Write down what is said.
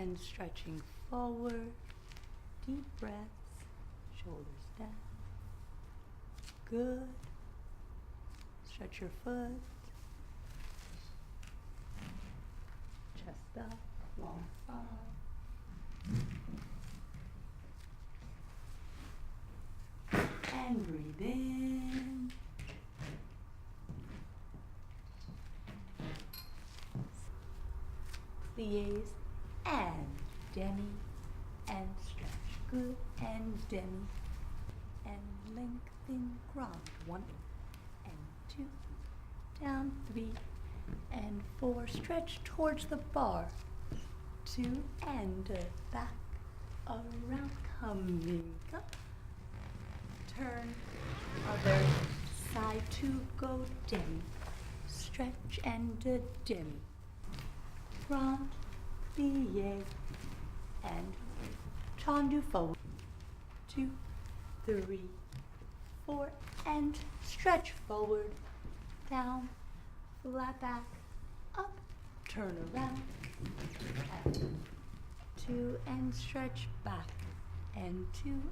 and stretching forward. Deep breaths, shoulders down. Good. Stretch your foot. Chest up, long spine. And breathe in. Plies and demi and stretch. Good and demi and lengthen ground. 1 and 2, down 3 and 4. Stretch towards the bar. 2 and back, around, coming up. Turn other side to go demi. Stretch and demi. Grand plie and tendu forward. 2, 3, 4 and stretch forward, down, flat back, up, turn around, and 2 and stretch back, and 2 and